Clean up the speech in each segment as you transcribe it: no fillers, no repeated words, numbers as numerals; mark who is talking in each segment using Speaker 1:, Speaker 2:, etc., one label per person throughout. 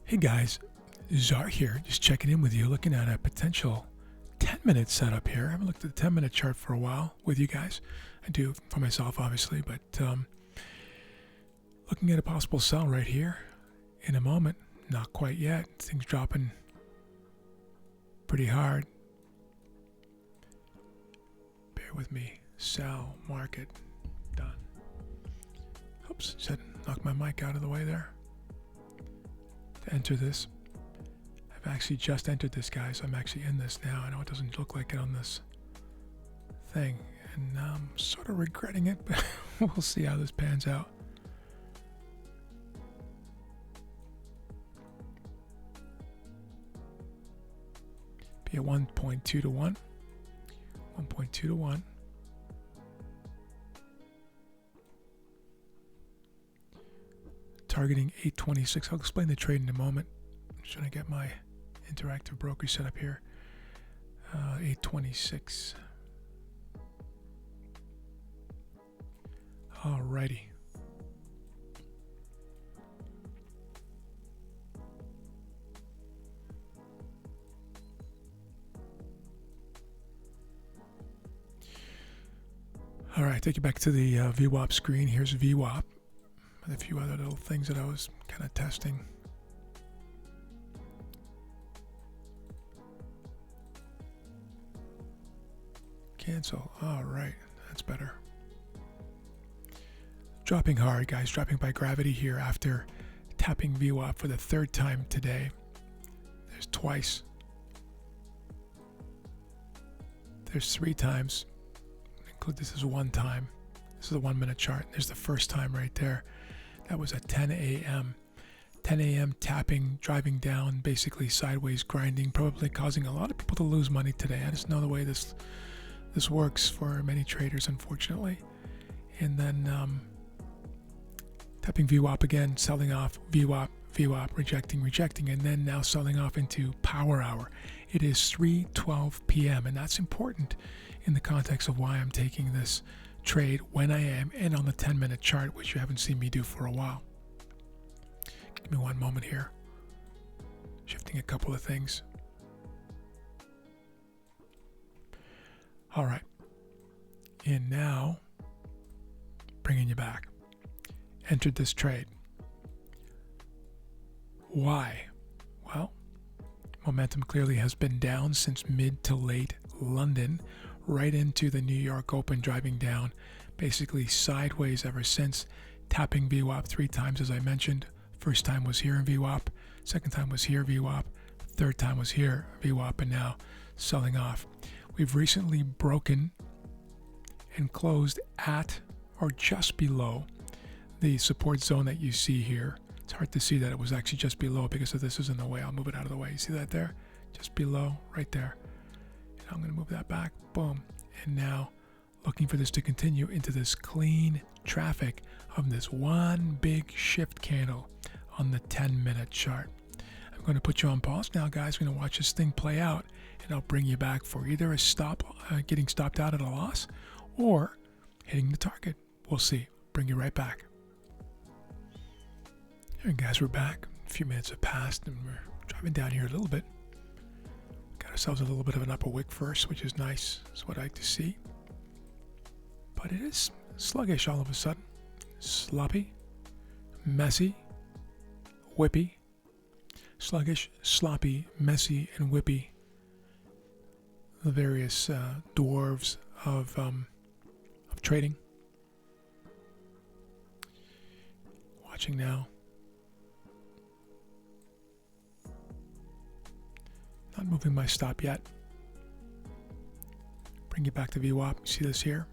Speaker 1: Hey guys, Zar here, just checking in with you, looking at a potential 10-minute setup here. I haven't looked at the 10-minute chart for a while with you guys. I do for myself, obviously, but looking at a possible sell right here in a moment. Not quite yet. Things dropping pretty hard. Bear with me. Sell, market, done. Oops, said knock my mic out of the way there. To enter this. I've actually just entered this, guys. I'm actually in this now. I know it doesn't look like it on this thing, and I'm sort of regretting it, but we'll see how this pans out. Be at 1.2 to 1. 1.2 to 1. Targeting 826. I'll explain the trade in a moment. I'm just trying to get my interactive broker set up here. 826. Alrighty. All right, take you back to the VWAP screen. Here's VWAP with a few other little things that I was kind of testing. Cancel. All right, that's better. Dropping hard, guys. Dropping by gravity here after tapping VWAP for the third time today. There's twice. There's three times. Include this as one time. This is a 1 minute chart. There's the first time right there. That was at 10 a.m. 10 a.m. tapping, driving down, basically sideways grinding, probably causing a lot of people to lose money today. I just know the way this works for many traders, unfortunately. And then tapping VWAP again, selling off, VWAP, rejecting, and then now selling off into power hour. It is 3:12 p.m. and that's important in the context of why I'm taking this trade when I am and on the 10-minute chart, which you haven't seen me do for a while. Give me one moment here. Shifting a couple of things. All right. And now, bringing you back. Entered this trade. Why? Well, momentum clearly has been down since mid to late London, right into the New York Open, driving down, basically sideways ever since, tapping VWAP three times, as I mentioned. First time was here in VWAP, second time was here VWAP, third time was here VWAP, and now selling off. We've recently broken and closed at or just below the support zone that you see here. It's hard to see that it was actually just below because of this is in the way. I'll move it out of the way. You see that there? Just below, right there. And I'm going to move that back. Boom. And now looking for this to continue into this clean traffic of this one big shift candle on the 10-minute chart. I'm going to put you on pause now, guys. We're going to watch this thing play out, and I'll bring you back for either a stop, getting stopped out at a loss, or hitting the target. We'll see. Bring you right back. And guys, we're back. A few minutes have passed, and we're driving down here a little bit. Got ourselves a little bit of an upper wick first, which is nice. That's what I like to see. But it is sluggish all of a sudden. Sloppy, messy, whippy. Sluggish, sloppy, messy, and whippy. The various dwarves of trading. Watching now. Not moving my stop yet. Bring you back to VWAP. See this here?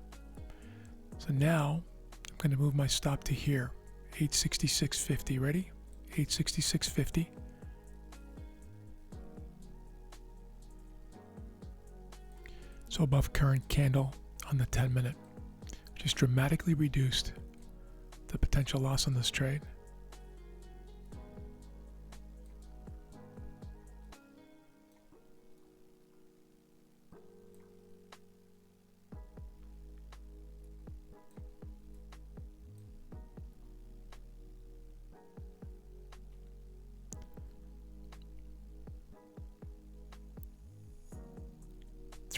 Speaker 1: So now I'm going to move my stop to here. 866.50. Ready? 866.50. So above current candle on the 10-minute. Just dramatically reduced the potential loss on this trade.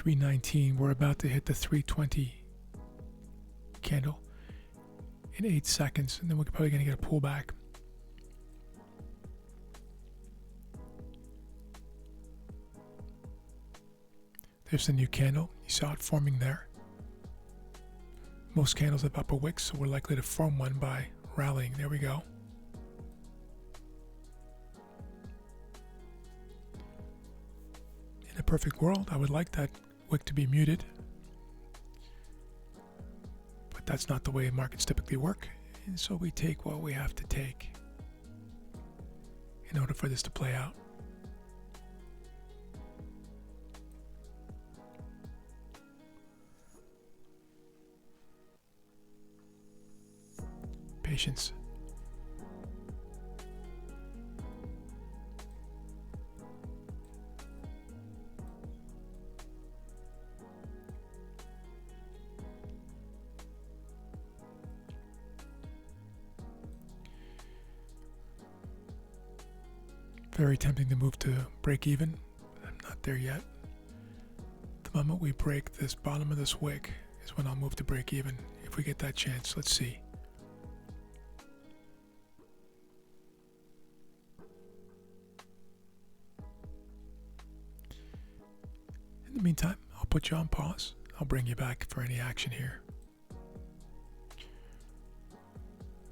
Speaker 1: 319. We're about to hit the 320 candle in 8 seconds, and then we're probably going to get a pullback. There's the new candle. You saw it forming there. Most candles have upper wicks, so we're likely to form one by rallying. There we go. In a perfect world, I would like that wick to be muted. But that's not the way markets typically work. And so we take what we have to take in order for this to play out. Patience. Very tempting to move to break even. I'm not there yet. The moment we break this bottom of this wick is when I'll move to break even. If we get that chance, let's see. In the meantime, I'll put you on pause. I'll bring you back for any action here.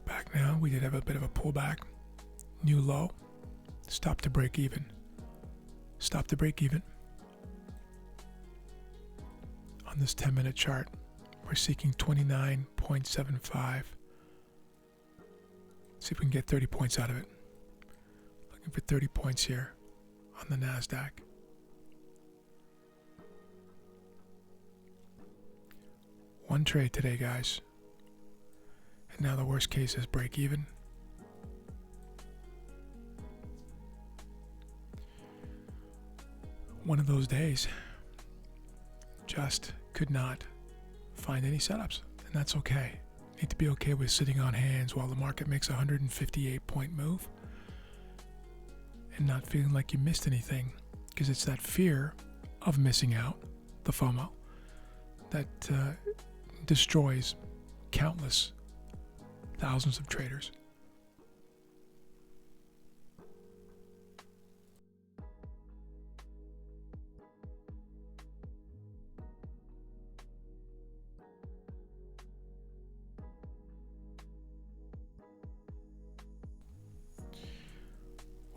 Speaker 1: Back now, we did have a bit of a pullback. New low. Stop to break even. Stop to break even. On this 10-minute chart, we're seeking 29.75. See if we can get 30 points out of it. Looking for 30 points here on the NASDAQ. One trade today, guys. And now the worst case is break even. One of those days, just could not find any setups, and that's okay. Need to be okay with sitting on hands while the market makes a 158-point move and not feeling like you missed anything, because it's that fear of missing out, the FOMO, that destroys countless thousands of traders.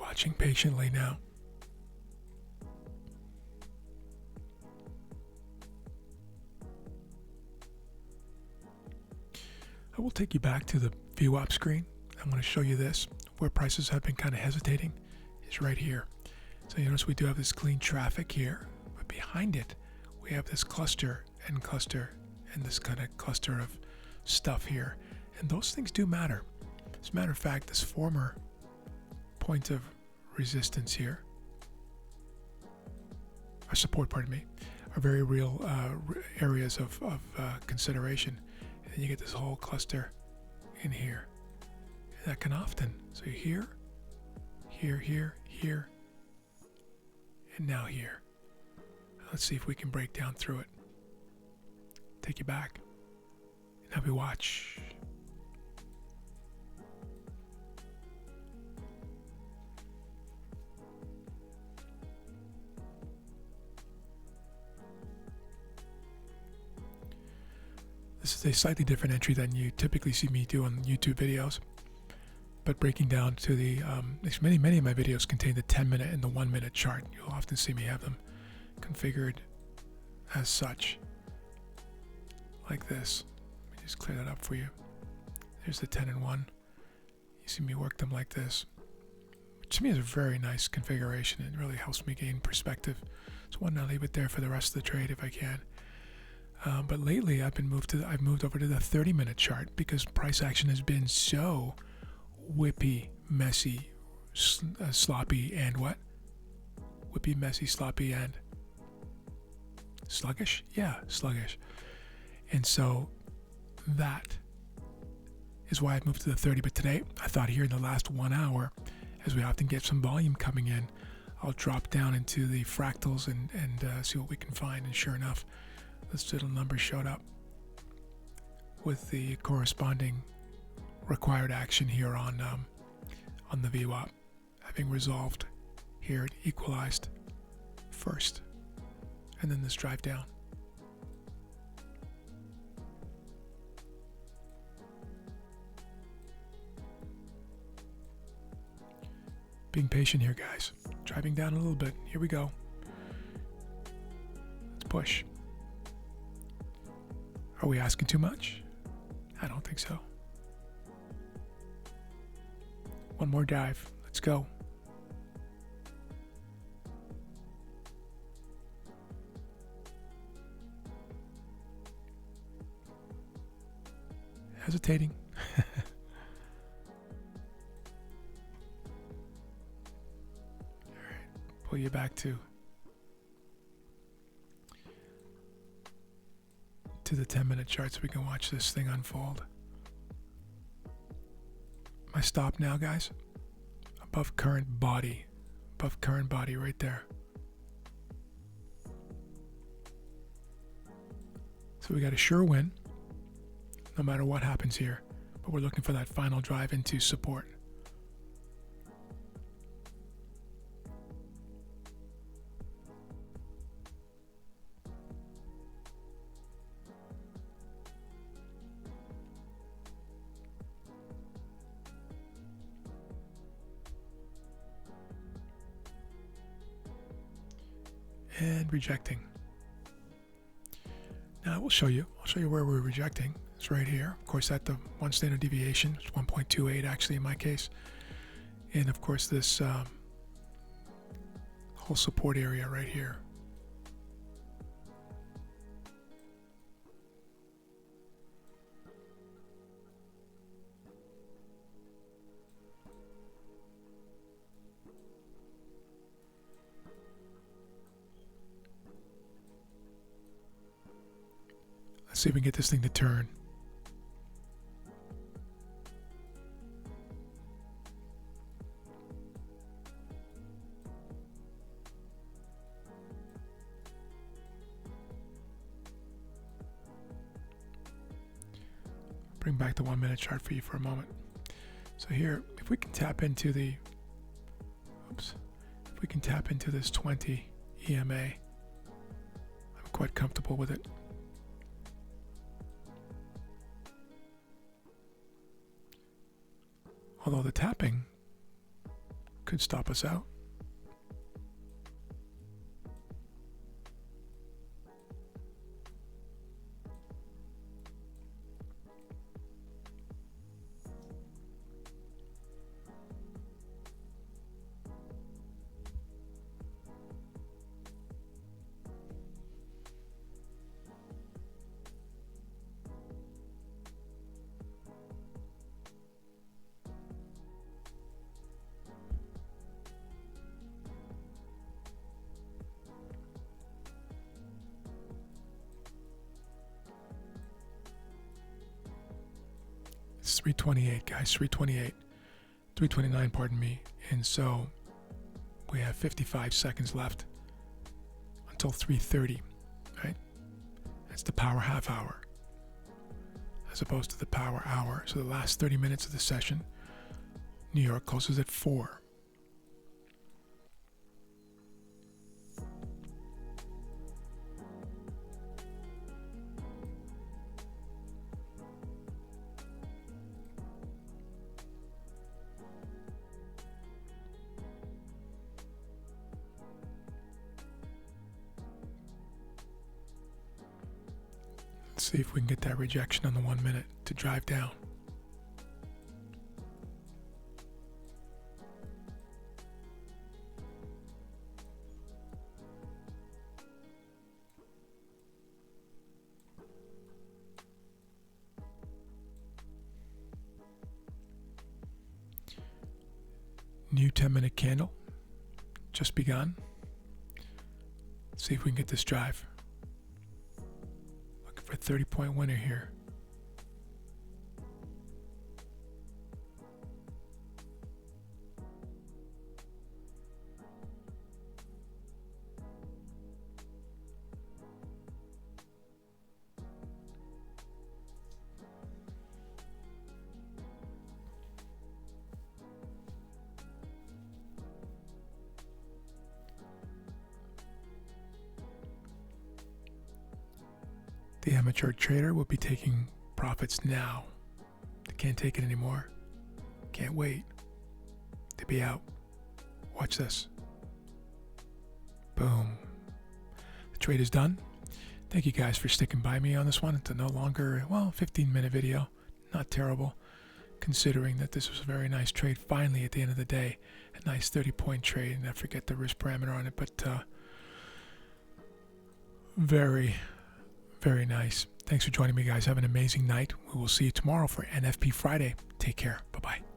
Speaker 1: Watching patiently now. I will take you back to the VWAP screen. I'm going to show you this. Where prices have been kind of hesitating is right here. So you notice we do have this clean traffic here, but behind it we have this cluster and this kind of cluster of stuff here. And those things do matter. As a matter of fact, this former point of resistance here, or support, pardon me, are very real areas of consideration. And then you get this whole cluster in here. And that can often, so here, and now here. Let's see if we can break down through it. Take you back. Now we watch. This is a slightly different entry than you typically see me do on YouTube videos, but breaking down to the, many of my videos contain the 10-minute and the 1-minute chart. You'll often see me have them configured as such, like this. Let me just clear that up for you. There's the 10 and 1. You see me work them like this, which to me is a very nice configuration. It really helps me gain perspective. So why not leave it there for the rest of the trade if I can. But lately I've moved over to the 30-minute chart because price action has been so whippy, messy, sloppy, and what? Whippy, messy, sloppy, and sluggish? Yeah, sluggish. And so that is why I moved to the 30. But today, I thought here in the last 1 hour, as we often get some volume coming in, I'll drop down into the fractals and see what we can find. And sure enough, this little number showed up with the corresponding required action here on the VWAP, having resolved here it equalized first, and then this drive down. Being patient here, guys. Driving down a little bit. Here we go. Let's push. Are we asking too much? I don't think so. One more dive. Let's go. Hesitating. Pull you back to the 10-minute chart so we can watch this thing unfold. My stop now, guys, above current body right there. So we got a sure win no matter what happens here, but we're looking for that final drive into support. And rejecting. Now I'll show you where we're rejecting. It's right here. Of course, at the one standard deviation, it's 1.28 actually in my case. And of course this whole support area right here. Let's see if we can get this thing to turn. Bring back the 1 minute chart for you for a moment. So here, if we can tap into the, if we can tap into this 20 EMA, I'm quite comfortable with it. Although the tapping could stop us out. It's 3:28, guys, 3:28. 3:29, pardon me. And so we have 55 seconds left until 3:30, right? That's the power half hour as opposed to the power hour. So the last 30 minutes of the session, New York closes at 4. Let's see if we can get that rejection on the 1 minute to drive down. New 10-minute candle just begun. Let's see if we can get this drive. Looking for a 30-point winner here. The amateur trader will be taking profits now. They can't take it anymore. Can't wait. They'll be out. Watch this. Boom. The trade is done. Thank you guys for sticking by me on this one. It's a no longer, 15-minute video. Not terrible, considering that this was a very nice trade. Finally, at the end of the day, a nice 30-point trade, and I forget the risk parameter on it, but very, very nice. Thanks for joining me, guys. Have an amazing night. We will see you tomorrow for NFP Friday. Take care. Bye-bye.